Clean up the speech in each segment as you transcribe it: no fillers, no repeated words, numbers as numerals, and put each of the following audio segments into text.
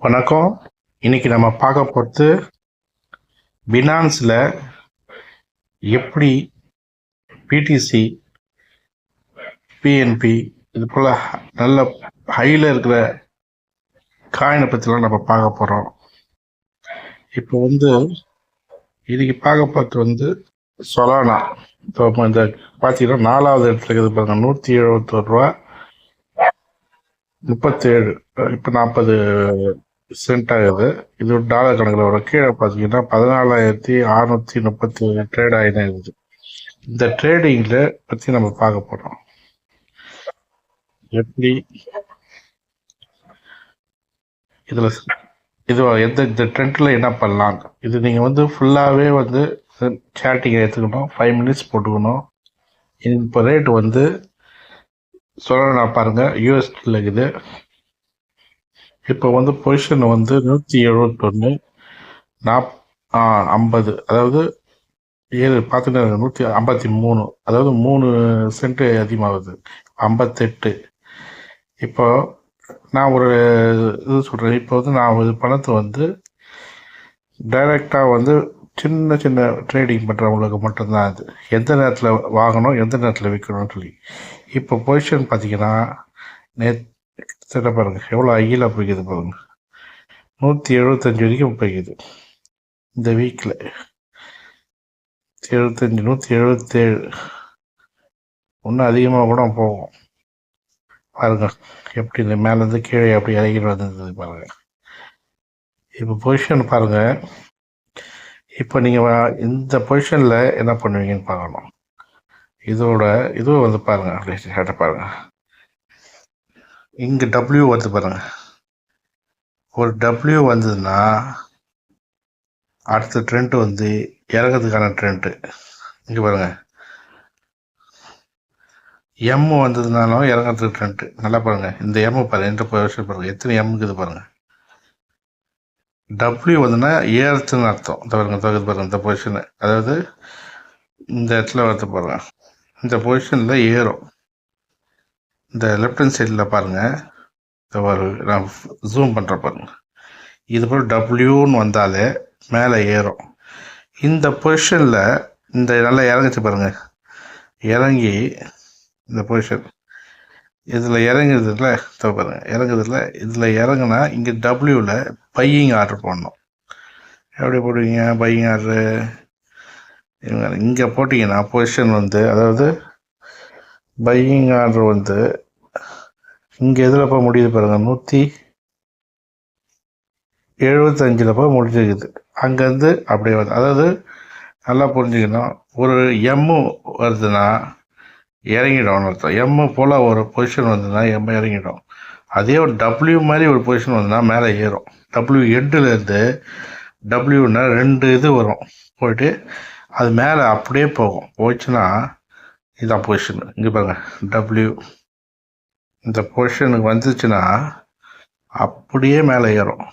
வணக்கம். இன்னைக்கு நம்ம பார்க்க போகிறது பினான்ஸில் எப்படி பிடிசி, பிஎன்பி இது போல் நல்ல ஹையில் இருக்கிற காயினை பற்றிலாம் நம்ம பார்க்க போகிறோம். இப்போ இன்னைக்கு பார்க்க போகிறது சொலானா. இப்போ இந்த பார்த்தீங்கன்னா 4வது இடத்துல இருக்குது பாருங்க, 171 ரூபா 37, இப்போ 40 சென்ட் ஆகுது. இது ஒரு டாலர் கணக்கில் வரும். கீழே பார்த்தீங்கன்னா 14,637 ட்ரேட் ஆகினே இருக்குது. இந்த ட்ரேடிங்கில் பற்றி நம்ம பார்க்க போகிறோம். எப்படி இதில் இந்த ட்ரெண்டில் என்ன பண்ணலாம், இது நீங்கள் ஃபுல்லாகவே சேட்டிங்கை எடுத்துக்கணும். 5 மினிட்ஸ் போட்டுக்கணும். இப்போ ரேட்டு சொல்லணும் பாருங்கள், யூஎஸ்டியில் இருக்குது. இப்போ பொசிஷன் 171 50, அதாவது 7 பார்த்தீங்கன்னா 153, அதாவது 3 சென்ட் அதிகமாகுது, 58. இப்போ நான் ஒரு இது சொல்கிறேன். இப்போ நான் இது பணத்தை டைரெக்டாக சின்ன சின்ன ட்ரேடிங் பண்ணுறவங்களுக்கு மட்டும்தான் அது எந்த நேரத்தில் வாங்கணும், எந்த நேரத்தில் விற்கணும்னு சொல்லி. இப்போ பொசிஷன் பார்த்தீங்கன்னா கிட்டத்தட்ட பாருங்கள் எவ்வளோ ஐயில் போய்க்குது பாருங்க, 175 வரைக்கும் போய்க்குது. இந்த வீக்கில் 75, 177, இன்னும் அதிகமாக கூட போகும் பாருங்க. எப்படி இந்த மேலேருந்து கீழே எப்படி இறங்கிட்டு வந்தது பாருங்க. இப்போ பொசிஷன் பாருங்க. இப்போ நீங்கள் இந்த பொசிஷனில் என்ன பண்ணுவீங்கன்னு பார்க்கணும். இதுவும் பாருங்க, அப்படியே பாருங்க. இங்கே டபிள்யூ பாருங்க, ஒரு டபிள்யூ வந்ததுன்னா அடுத்த ட்ரெண்ட் இறங்கிறதுக்கான ட்ரெண்ட்டு இங்கே பாருங்க. எம் வந்ததுனாலும் இறங்கிறதுக்கு ட்ரெண்ட்டு நல்லா பாருங்க. இந்த எம் பாருங்க, இந்த பொசிஷன் பாருங்க, எத்தனை எம் இருக்குது பாருங்க. டபிள்யூ ஏறத்துன்னு அர்த்தம். இந்த பாருங்க இந்த பொசிஷனு, அதாவது இந்த இடத்துல வரது பாருங்க, இந்த பொசிஷனில் ஏறும். இந்த லெஃப்ட் ஹேண்ட் சைடில் பாருங்கள், நான் ஜூம் பண்ணுற பாருங்க, இது போல் டபிள்யூன்னு வந்தாலே மேலே ஏறும். இந்த பொசிஷனில் இந்த நல்லா இறங்கிச்சு பாருங்கள், இறங்கி இந்த பொசிஷன் இதில் இறங்குறதுல பாருங்கள், இறங்குறதுல இதில் இறங்குனா இங்கே டபிள்யூவில் பையிங் ஆர்டர் பண்ணணும். எப்படி போடுவீங்க பையிங் ஆர்டரு? இங்கே போட்டிங்கன்னா பொசிஷன் அதாவது பையிங் ஆர்டர் இங்கே எதில் போய் முடியுது பாருங்கள், 175 போய் முடிஞ்சிருக்குது. அங்கேருந்து அப்படியே அதாவது நல்லா புரிஞ்சுக்கணும். ஒரு எம்மு வருதுன்னா இறங்கிடும் அர்த்தம். எம்மு போல் ஒரு பொசிஷன் வந்ததுன்னா எம்மு இறங்கிடும். அதே ஒரு டபிள்யூ மாதிரி ஒரு பொசிஷன் வந்ததுன்னா மேலே ஏறும். டபிள்யூ எட்டுலேருந்து டபிள்யூன்னா 2 இது வரும், போயிட்டு அது மேலே அப்படியே போகும். போச்சுன்னா இதான் பொசிஷன். இங்கே பாருங்கள், டபிள்யூ இந்த பொசிஷனுக்கு வந்துச்சுன்னா அப்படியே மேலே ஏறும்.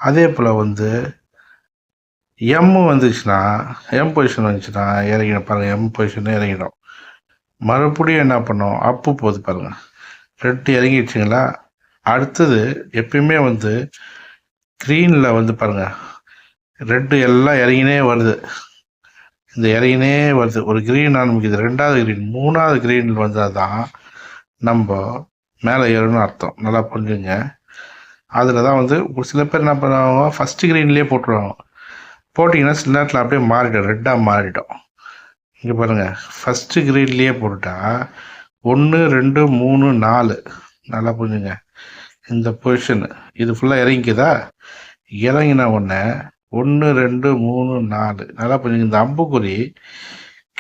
அதே போல் எம்மு வந்துச்சுன்னா, எம் பொசிஷன் வந்துச்சுன்னா இறங்கிடும் பாருங்கள், எம் பொசிஷன் இறங்கிடும். மறுபடியும் என்ன பண்ணும், அப்பு போகுது பாருங்கள், 2 இறங்கிடுச்சிங்களா. அடுத்தது எப்பயுமே க்ரீனில் பாருங்கள், ரெட்டு எல்லாம் இறங்கினே வருது. இந்த இறங்கினே வருது, ஒரு க்ரீன் ஆரம்பிக்குது, 2வது க்ரீன், 3வது க்ரீனில் வந்தால் தான் நம்ம மேலே ஏறணும்னு அர்த்தம். நல்லா புரிஞ்சுங்க. அதில் தான் ஒரு சில பேர் என்ன பண்ணுவாங்க, ஃபஸ்ட்டு க்ரீன்லேயே போட்டுருவாங்க. போட்டிங்கன்னா சில நேரத்தில் அப்படியே மாறிடும், ரெட்டாக மாறிடும். இங்கே பாருங்கள், ஃபஸ்ட்டு க்ரீன்லேயே போட்டுட்டா 1 2 3 4 நல்லா புரிஞ்சுங்க. இந்த பொசிஷனு இது ஃபுல்லாக இறங்கிக்குதா, இறங்கின உடனே 1 2 3 4 நல்லா புரிஞ்சுங்க. இந்த அம்புக்குறி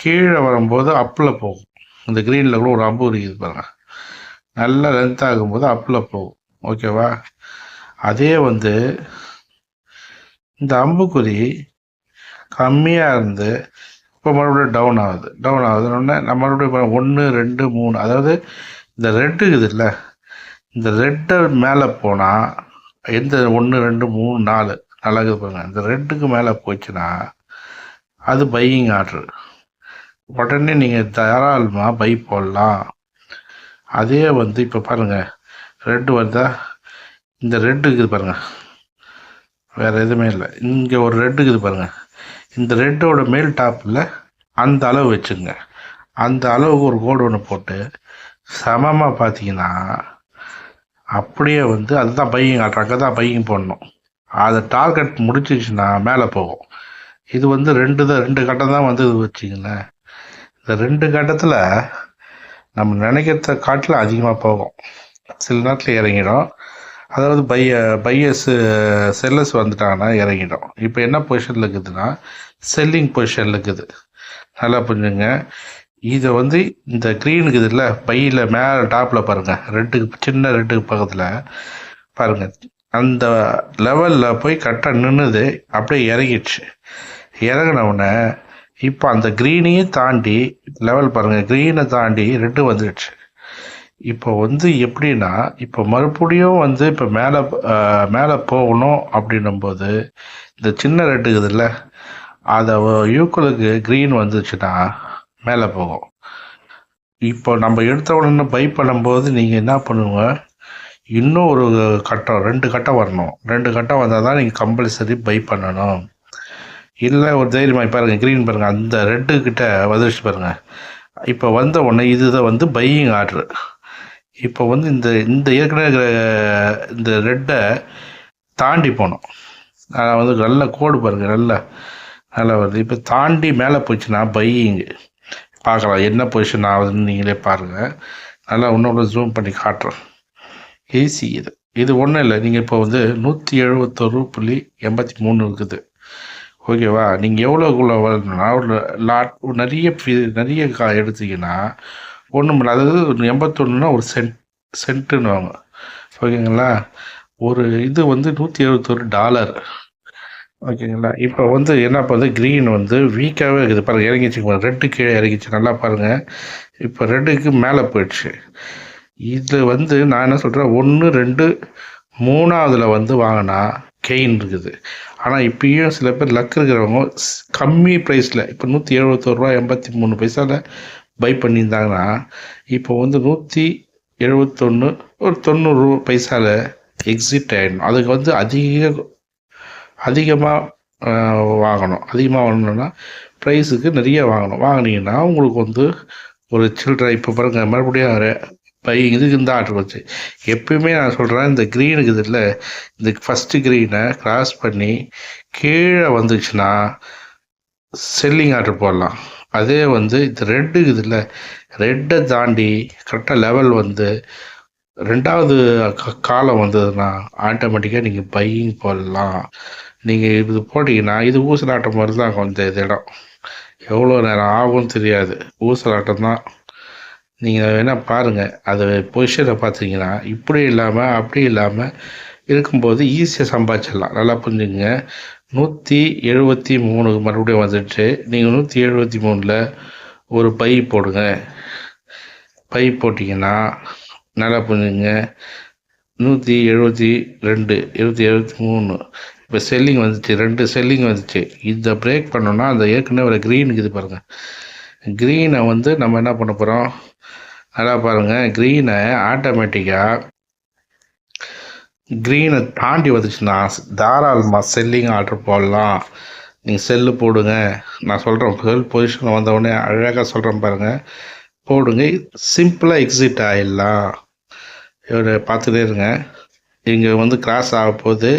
கீழே வரும்போது அப்பில் போகும். இந்த க்ரீனில் கூட ஒரு அம்புக்குறி இது பாருங்கள், நல்லா லென்த் ஆகும்போது அப்பில் போகும். ஓகேவா? அதே இந்த அம்புக்குறி கம்மியாக இருந்து இப்போ மறுபடியும் டவுன் ஆகுதுன்னு நம்ம மறுபடியும் 1 2 3, அதாவது இந்த ரெட்டு இருக்குது இல்லை, இந்த ரெட்டை மேலே போனால் எந்த 1 2 3 4 நல்லா இருக்குது பாருங்க. இந்த ரெட்டுக்கு மேலே போச்சுன்னா அது பையிங் ஆர்டர். உடனே நீங்கள் தாராளமாக பை போடலாம். அதே இப்போ பாருங்கள், ரெட்டு வருதா, இந்த ரெட்டு இருக்குது பாருங்கள், வேறு எதுவுமே இல்லை. இங்கே ஒரு ரெட்டு இருக்குது பாருங்கள், இந்த ரெட்டோட மேல் டாப்பில் அந்த அளவு வச்சுங்க. அந்த அளவுக்கு ஒரு கோடு ஒன்று போட்டு சமமாக பார்த்தீங்கன்னா அப்படியே வந்து அதுதான் பையிங் ஆட்டுறாங்க, தான் பையிங் போடணும். அதை டார்கெட் முடிச்சிச்சுன்னா மேலே போகும். இது வந்து ரெண்டு கட்டம் தான் வந்து இது வச்சிங்களேன். இந்த 2 கட்டத்தில் நம்ம நினைக்கிறத காட்டில் அதிகமாக போகும். சில நேரத்தில் இறங்கிடும். அதாவது பையர்ஸு செல்லர்ஸ் வந்துட்டாங்கன்னா இறங்கிடும். இப்போ என்ன பொசிஷனில் இருக்குதுன்னா செல்லிங் பொசிஷனில் இருக்குது. நல்லா புரிஞ்சுங்க. இதை வந்து இந்த க்ரீன் இருக்குது இல்லை, பையில் மேலே டாப்பில் பாருங்கள், ரெட்டுக்கு சின்ன ரெட்டுக்கு பக்கத்தில் பாருங்கள், அந்த லெவலில் போய் கரெக்டாக நின்றுது. அப்படியே இறங்கிடுச்சு. இறங்கினவுடனே இப்போ அந்த க்ரீனையும் தாண்டி லெவல் பாருங்கள், க்ரீனை தாண்டி ரெட்டு வந்துடுச்சு. இப்போ வந்து எப்படின்னா, இப்போ மறுபடியும் வந்து இப்போ மேலே போகணும் அப்படின்னும்போது இந்த சின்ன ரெட்டு இருக்குதுல்ல, அதை யூக்குலுக்கு க்ரீன் வந்துச்சுன்னா மேலே போகும். இப்போ நம்ம எடுத்த உடனே பை பண்ணும்போது நீங்கள் என்ன பண்ணுங்க, இன்னும் ஒரு கட்டம் 2 கட்டம் வரணும். 2 கட்டம் வந்தால் தான் நீங்கள் கம்பல்சரி பை பண்ணணும். இல்லை ஒரு தைரியமாக பாருங்கள், க்ரீன் பாருங்கள், அந்த ரெட்டுக்கிட்ட வந்துடுச்சு பாருங்கள். இப்போ வந்த உடனே இதுதான் வந்து பையிங் ஆர்டரு. இப்போ வந்து இந்த ஏற்கனவே இந்த ரெட்டை தாண்டி போனோம். நான் வந்து நல்ல கோடு பாருங்கள், நல்லா வருது. இப்போ தாண்டி மேலே போச்சுன்னா பையிங்கு பார்க்கலாம். என்ன பொசிஷன் ஆகுதுன்னு நீங்களே பாருங்கள். நல்லா இன்னொரு ஜூம் பண்ணி காட்டுறேன். ஈஸி இது ஒன்றும் இல்லை. நீங்கள் இப்போ வந்து 171.83 இருக்குது. ஓகேவா? நீங்கள் எவ்வளோக்குள்ளே வரணும்னா ஒரு நிறைய எடுத்தீங்கன்னா ஒன்றும் இல்லை. அதாவது 81னா ஒரு சென்ட்டுன்னு வாங்க. ஓகேங்களா? ஒரு இது வந்து $171. ஓகேங்களா? இப்போ வந்து என்ன பண்ணுது, க்ரீன் வந்து வீக்காகவே இருக்குது பாருங்கள், இறங்கிச்சு. ரெட்டு கீழே இறங்கிச்சு. நல்லா பாருங்கள், இப்போ ரெட்டுக்கு மேலே போயிடுச்சு. இது வந்து நான் என்ன சொல்கிறேன், 1, 2, 3ஆவதுல வந்து வாங்கினா கெயின் இருக்குது. ஆனால் இப்பயும் சில பேர் லக் இருக்கிறவங்க கம்மி ப்ரைஸில் இப்போ $171.83 பை பண்ணியிருந்தாங்கன்னா இப்போ வந்து 171 ஒரு 90 பைசாவில் எக்ஸிட் ஆகிடணும். அதுக்கு வந்து அதிகமாக வாங்கணும்னா ப்ரைஸுக்கு நிறைய வாங்கினீங்கன்னா உங்களுக்கு வந்து ஒரு சில்லறை. இப்போ பாருங்கள், மறுபடியும் இதுக்கு இந்த ஆர்டர் வச்சு எப்பயுமே நான் சொல்கிறேன், இந்த க்ரீனுக்கு இதில் இந்த ஃபஸ்ட்டு க்ரீனை கிராஸ் பண்ணி கீழே வந்துச்சுன்னா செல்லிங் ஆர்டர் போடலாம். அதே வந்து இந்த ரெட்டுக்கு இதில் ரெட்டை தாண்டி கரெக்டாக லெவல் வந்து 2வது காலம் வந்ததுன்னா ஆட்டோமேட்டிக்காக நீங்கள் பையிங் போடலாம். நீங்கள் இது போட்டிங்கன்னா இது ஊசலாட்டம் மாதிரி தான் கொஞ்சம் இது இடம் எவ்வளோ நேரம் ஆகும்னு தெரியாது. ஊசலாட்டம் தான். நீங்கள் வேணால் பாருங்கள், அது பொசிஷனை பார்த்தீங்கன்னா இப்படி இல்லாமல் அப்படி இல்லாமல் இருக்கும்போது ஈஸியாக சம்பாதிச்சிடலாம். நல்லா புரிஞ்சுங்க. 173 மறுபடியும் வந்துடுச்சு. நீங்கள் 173ல் ஒரு பை போடுங்க. பை போட்டிங்கன்னா நல்லா புரிஞ்சுங்க, 172 இப்போ செல்லிங் வந்துச்சு, 2 செல்லிங் வந்துச்சு. இதை பிரேக் பண்ணோன்னா அந்த ஏற்கனவே ஒரு க்ரீனுக்கு இது பாருங்கள், க்ரீனை வந்து நம்ம என்ன பண்ண போகிறோம், நல்லா பாருங்கள், க்ரீனை ஆட்டோமேட்டிக்காக க்ரீனை தாண்டி வந்துச்சுன்னா தாராளமாக செல்லிங் ஆர்டர் போடலாம். நீங்கள் செல்லு போடுங்க. நான் சொல்கிறேன், செல் பொசிஷனில் வந்தவுடனே அழகாக சொல்கிறேன் பாருங்கள், போடுங்க. சிம்பிளாக எக்ஸிட் ஆகிடலாம். இவர் பார்த்துட்டே இருங்க. இங்கே வந்து கிராஸ் ஆக போகுது.